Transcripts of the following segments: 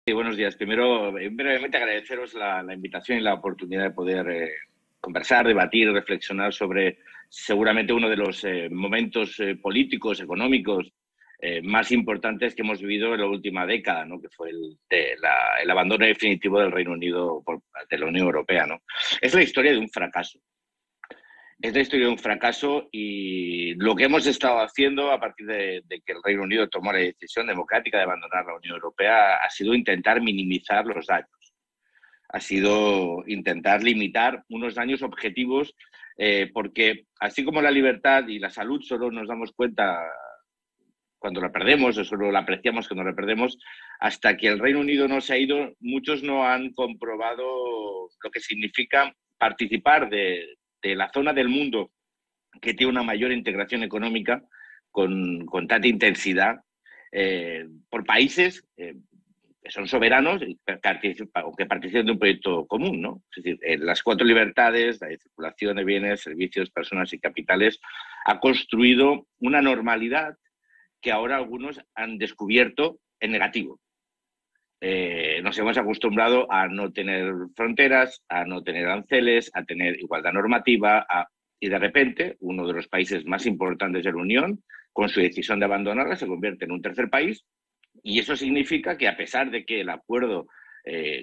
Sí, buenos días. Primero, brevemente agradeceros la invitación y la oportunidad de poder conversar, debatir, reflexionar sobre seguramente uno de los momentos políticos, económicos más importantes que hemos vivido en la última década, ¿no? Que fue el abandono definitivo del Reino Unido de la Unión Europea, ¿no? Es la historia de un fracaso. Es la historia de un fracaso y lo que hemos estado haciendo a partir de que el Reino Unido tomó la decisión democrática de abandonar la Unión Europea ha sido intentar minimizar los daños, ha sido intentar limitar unos daños objetivos, porque así como la libertad y la salud solo nos damos cuenta cuando la perdemos o solo la apreciamos cuando la perdemos, hasta que el Reino Unido no se ha ido, muchos no han comprobado lo que significa participar de la zona del mundo que tiene una mayor integración económica con tanta intensidad por países que son soberanos o que participan de un proyecto común, ¿no? Es decir, las cuatro libertades, la de circulación de bienes, servicios, personas y capitales, ha construido una normalidad que ahora algunos han descubierto en negativo. Nos hemos acostumbrado a no tener fronteras, a no tener aranceles, a tener igualdad normativa, y de repente uno de los países más importantes de la Unión, con su decisión de abandonarla, se convierte en un tercer país, y eso significa que a pesar de que el acuerdo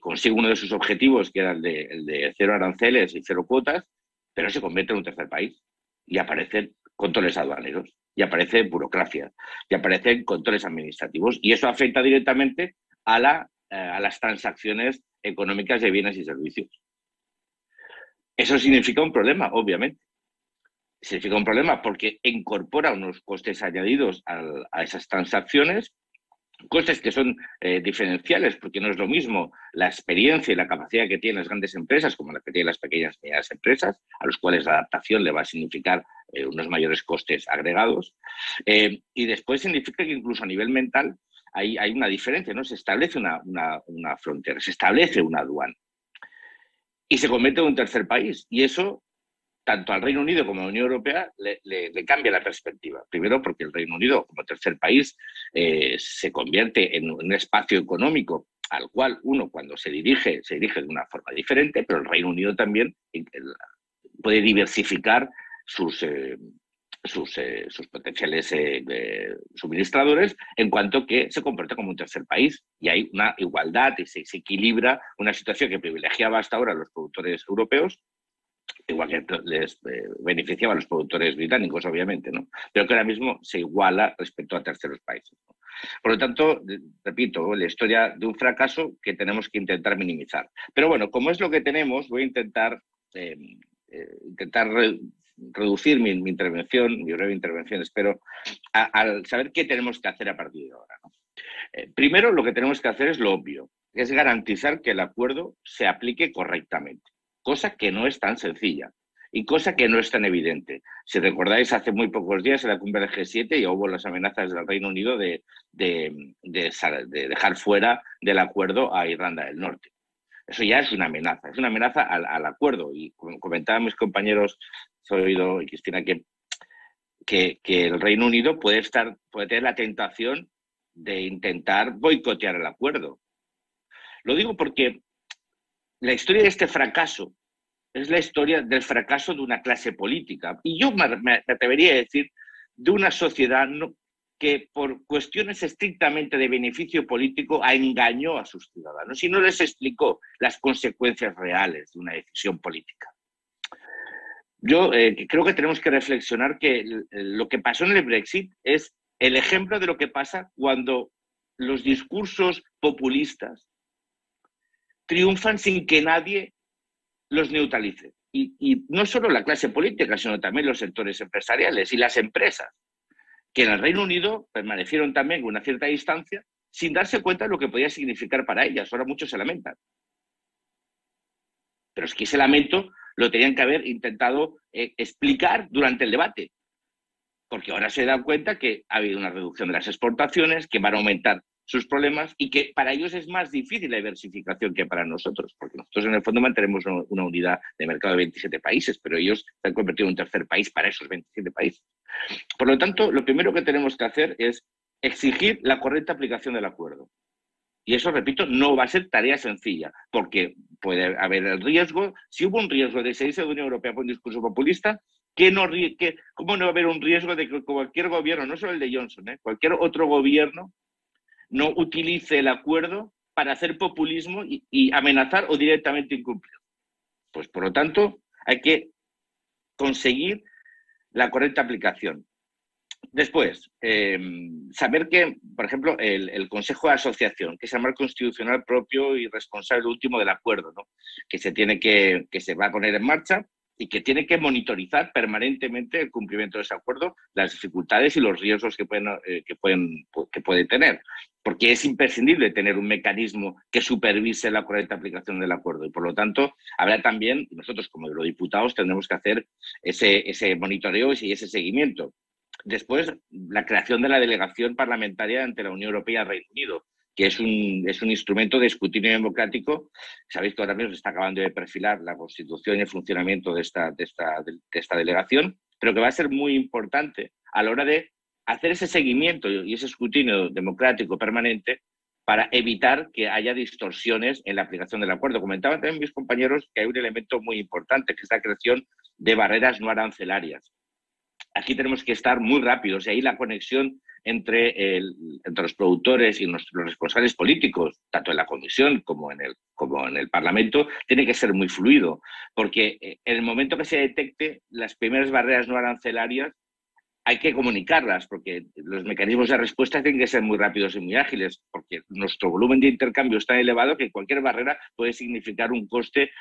consigue uno de sus objetivos, que era el de cero aranceles y cero cuotas, pero se convierte en un tercer país y aparecen controles aduaneros, y aparece burocracia, y aparecen controles administrativos, y eso afecta directamente a las transacciones económicas de bienes y servicios. Eso significa un problema, obviamente. Significa un problema porque incorpora unos costes añadidos a esas transacciones, costes que son diferenciales, porque no es lo mismo la experiencia y la capacidad que tienen las grandes empresas como la que tienen las pequeñas y medianas empresas, a los cuales la adaptación le va a significar unos mayores costes agregados. Y después significa que incluso a nivel mental hay una diferencia, ¿no? Se establece una frontera, se establece una aduana y se convierte en un tercer país. Y eso, tanto al Reino Unido como a la Unión Europea, le cambia la perspectiva. Primero, porque el Reino Unido, como tercer país, se convierte en un espacio económico al cual uno, cuando se dirige de una forma diferente, pero el Reino Unido también puede diversificar sus potenciales suministradores, en cuanto que se comporta como un tercer país. Y hay una igualdad y se equilibra una situación que privilegiaba hasta ahora a los productores europeos, igual que les beneficiaba a los productores británicos, obviamente, ¿no? Pero que ahora mismo se iguala respecto a terceros países, ¿no? Por lo tanto, repito, la historia de un fracaso que tenemos que intentar minimizar. Pero bueno, como es lo que tenemos, voy a intentar reducir mi intervención, mi breve intervención, espero, al saber qué tenemos que hacer a partir de ahora, ¿no? Primero, lo que tenemos que hacer es lo obvio, es garantizar que el acuerdo se aplique correctamente, cosa que no es tan sencilla y cosa que no es tan evidente. Si recordáis, hace muy pocos días en la cumbre del G7 ya hubo las amenazas del Reino Unido de dejar fuera del acuerdo a Irlanda del Norte. Eso ya es una amenaza al acuerdo. Y como comentaban mis compañeros Zoido y Cristina, que el Reino Unido puede tener la tentación de intentar boicotear el acuerdo. Lo digo porque la historia de este fracaso es la historia del fracaso de una clase política. Y yo me atrevería a decir de una sociedad que por cuestiones estrictamente de beneficio político engañó a sus ciudadanos y no les explicó las consecuencias reales de una decisión política. Yo creo que tenemos que reflexionar que lo que pasó en el Brexit es el ejemplo de lo que pasa cuando los discursos populistas triunfan sin que nadie los neutralice. Y no solo la clase política, sino también los sectores empresariales y las empresas, que en el Reino Unido permanecieron también con una cierta distancia sin darse cuenta de lo que podía significar para ellas. Ahora muchos se lamentan. Pero es que ese lamento lo tenían que haber intentado explicar durante el debate, porque ahora se dan cuenta que ha habido una reducción de las exportaciones, que van a aumentar sus problemas y que para ellos es más difícil la diversificación que para nosotros, porque nosotros en el fondo mantenemos una unidad de mercado de 27 países, pero ellos se han convertido en un tercer país para esos 27 países. Por lo tanto, lo primero que tenemos que hacer es exigir la correcta aplicación del acuerdo. Y eso, repito, no va a ser tarea sencilla, porque puede haber el riesgo, si hubo un riesgo de salirse de la Unión Europea por un discurso populista, ¿cómo no va a haber un riesgo de que cualquier gobierno, no solo el de Johnson, cualquier otro gobierno no utilice el acuerdo para hacer populismo y amenazar o directamente incumplir? Pues, por lo tanto, hay que conseguir la correcta aplicación. Después, saber que, por ejemplo, el Consejo de Asociación, que es el marco constitucional propio y responsable último del acuerdo, ¿no? que se va a poner en marcha y que tiene que monitorizar permanentemente el cumplimiento de ese acuerdo, las dificultades y los riesgos que puede tener. Porque es imprescindible tener un mecanismo que supervise la correcta aplicación del acuerdo. Y, por lo tanto, habrá también, nosotros como eurodiputados tendremos que hacer ese monitoreo y ese seguimiento. Después, la creación de la delegación parlamentaria ante la Unión Europea y el Reino Unido, que es un instrumento de escrutinio democrático. Sabéis que ahora mismo se está acabando de perfilar la constitución y el funcionamiento de esta delegación, pero que va a ser muy importante a la hora de hacer ese seguimiento y ese escrutinio democrático permanente para evitar que haya distorsiones en la aplicación del acuerdo. Comentaban también mis compañeros que hay un elemento muy importante, que es la creación de barreras no arancelarias. Aquí tenemos que estar muy rápidos y ahí la conexión entre los productores y los responsables políticos, tanto en la Comisión como en el Parlamento, tiene que ser muy fluido, porque en el momento que se detecte las primeras barreras no arancelarias, hay que comunicarlas, porque los mecanismos de respuesta tienen que ser muy rápidos y muy ágiles, porque nuestro volumen de intercambio es tan elevado que cualquier barrera puede significar un coste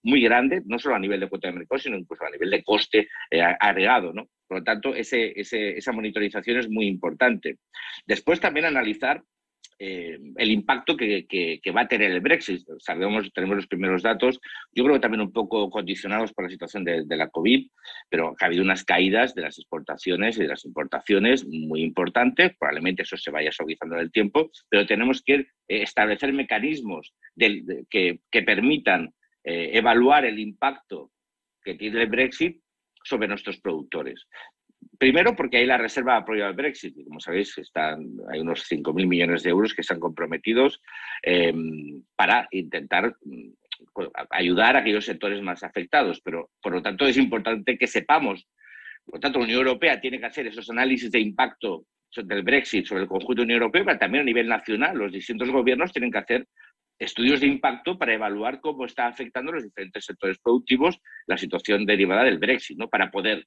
muy grande, no solo a nivel de cuota de mercado, sino incluso a nivel de coste agregado, ¿no? Por lo tanto, esa monitorización es muy importante. Después también analizar el impacto que va a tener el Brexit. Tenemos los primeros datos, yo creo que también un poco condicionados por la situación de la COVID, pero ha habido unas caídas de las exportaciones y de las importaciones muy importantes. Probablemente eso se vaya suavizando en el tiempo, pero tenemos que establecer mecanismos que permitan evaluar el impacto que tiene el Brexit sobre nuestros productores. Primero, porque hay la reserva de apoyo al Brexit. Y como sabéis, hay unos 5.000 millones de euros que están comprometidos para intentar ayudar a aquellos sectores más afectados. Pero, por lo tanto, es importante que sepamos. Por lo tanto, la Unión Europea tiene que hacer esos análisis de impacto del Brexit sobre el conjunto de la Unión Europea, pero también a nivel nacional. Los distintos gobiernos tienen que hacer estudios de impacto para evaluar cómo está afectando a los diferentes sectores productivos la situación derivada del Brexit, ¿no? Para poder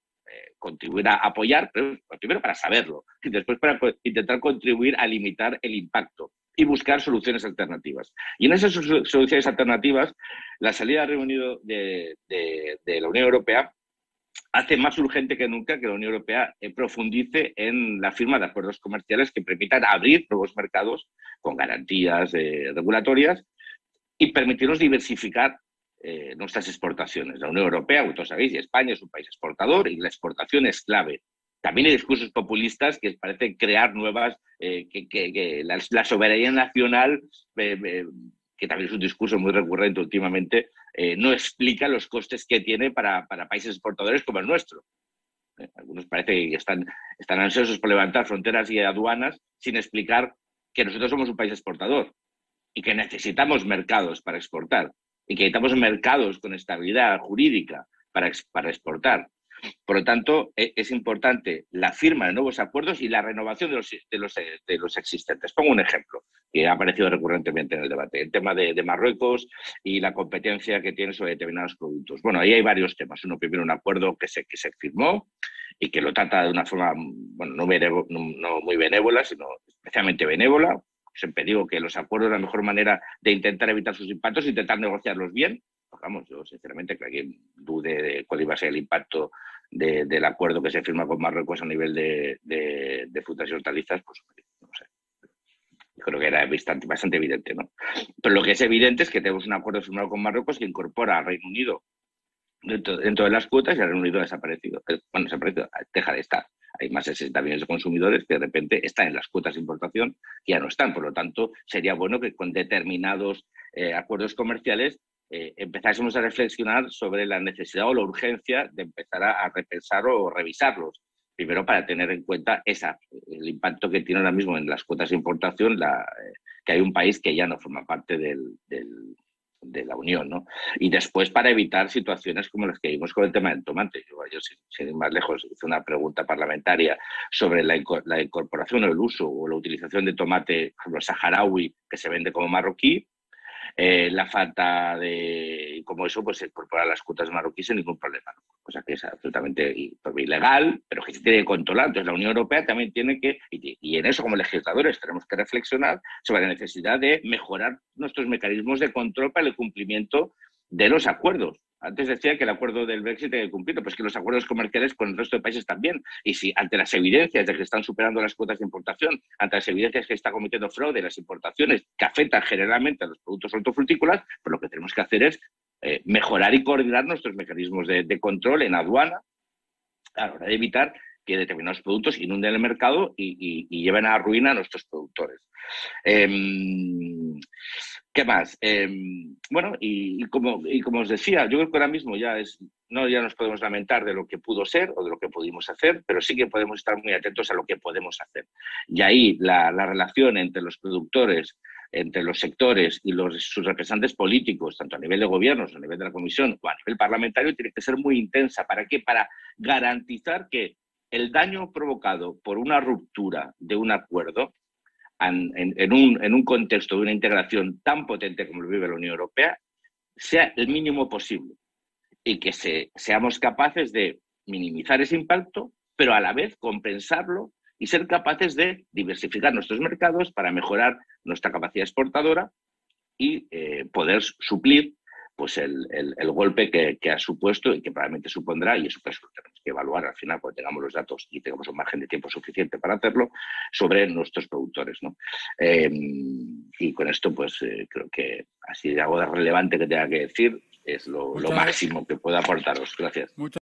contribuir a apoyar, pero primero para saberlo y después para intentar contribuir a limitar el impacto y buscar soluciones alternativas. Y en esas soluciones alternativas, la salida del Reino Unido de la Unión Europea hace más urgente que nunca que la Unión Europea profundice en la firma de acuerdos comerciales que permitan abrir nuevos mercados con garantías regulatorias y permitirnos diversificar nuestras exportaciones. La Unión Europea, como todos sabéis, y España es un país exportador y la exportación es clave. También hay discursos populistas que parecen crear nuevas, la soberanía nacional, que también es un discurso muy recurrente últimamente, no explica los costes que tiene para países exportadores como el nuestro. Algunos parece que están ansiosos por levantar fronteras y aduanas sin explicar que nosotros somos un país exportador y que necesitamos mercados para exportar y que necesitamos mercados con estabilidad jurídica para exportar. Por lo tanto, es importante la firma de nuevos acuerdos y la renovación de los existentes. Pongo un ejemplo que ha aparecido recurrentemente en el debate, el tema de Marruecos y la competencia que tiene sobre determinados productos. Bueno, ahí hay varios temas. Uno, primero, un acuerdo que se firmó y que lo trata de una forma, bueno, no muy benévola, sino especialmente benévola. Siempre digo que los acuerdos, la mejor manera de intentar evitar sus impactos es intentar negociarlos bien. Pues vamos, yo sinceramente que alguien dude de cuál iba a ser el impacto del acuerdo que se firma con Marruecos a nivel de frutas y hortalizas, pues no sé. Creo que era bastante evidente, ¿no? Pero lo que es evidente es que tenemos un acuerdo firmado con Marruecos que incorpora al Reino Unido dentro de las cuotas y el Reino Unido ha desaparecido. Bueno, deja de estar. Hay más de 60 millones de consumidores que de repente están en las cuotas de importación y ya no están. Por lo tanto, sería bueno que con determinados acuerdos comerciales empezásemos a reflexionar sobre la necesidad o la urgencia de empezar a repensar o revisarlos. Primero, para tener en cuenta el impacto que tiene ahora mismo en las cuotas de importación que hay un país que ya no forma parte de la Unión, ¿no? Y después para evitar situaciones como las que vimos con el tema del tomate. Yo sin ir más lejos, hice una pregunta parlamentaria sobre la incorporación o el uso o la utilización de tomate, por ejemplo, saharaui, que se vende como marroquí, la falta de, como eso, pues incorporar las cuotas marroquíes sin ningún problema, ¿no? Cosa que es absolutamente ilegal, pero que se tiene que controlar. Entonces la Unión Europea también tiene que, y en eso como legisladores tenemos que reflexionar sobre la necesidad de mejorar nuestros mecanismos de control para el cumplimiento de los acuerdos. Antes decía que el acuerdo del Brexit hay que cumplirlo, pero es que los acuerdos comerciales con el resto de países también. Y si ante las evidencias de que están superando las cuotas de importación, ante las evidencias de que está cometiendo fraude en las importaciones que afectan generalmente a los productos hortofrutícolas, pues lo que tenemos que hacer es mejorar y coordinar nuestros mecanismos de control en aduana a la hora de evitar que determinados productos inunden el mercado y lleven a la ruina a nuestros productores. ¿Qué más? Bueno, y como os decía, yo creo que ahora mismo ya nos podemos lamentar de lo que pudo ser o de lo que pudimos hacer, pero sí que podemos estar muy atentos a lo que podemos hacer. Y ahí la relación entre los productores, entre los sectores y sus representantes políticos, tanto a nivel de gobiernos, a nivel de la Comisión o a nivel parlamentario, tiene que ser muy intensa. ¿Para qué? Para garantizar que el daño provocado por una ruptura de un acuerdo en un contexto de una integración tan potente como lo vive la Unión Europea sea el mínimo posible y que seamos capaces de minimizar ese impacto, pero a la vez compensarlo y ser capaces de diversificar nuestros mercados para mejorar nuestra capacidad exportadora y poder suplir pues el golpe que ha supuesto y que probablemente supondrá, y eso pues lo tenemos que evaluar al final cuando tengamos los datos y tengamos un margen de tiempo suficiente para hacerlo, sobre nuestros productores, ¿no? Y con esto pues creo que así de algo relevante que tenga que decir es lo máximo que pueda aportaros. Gracias.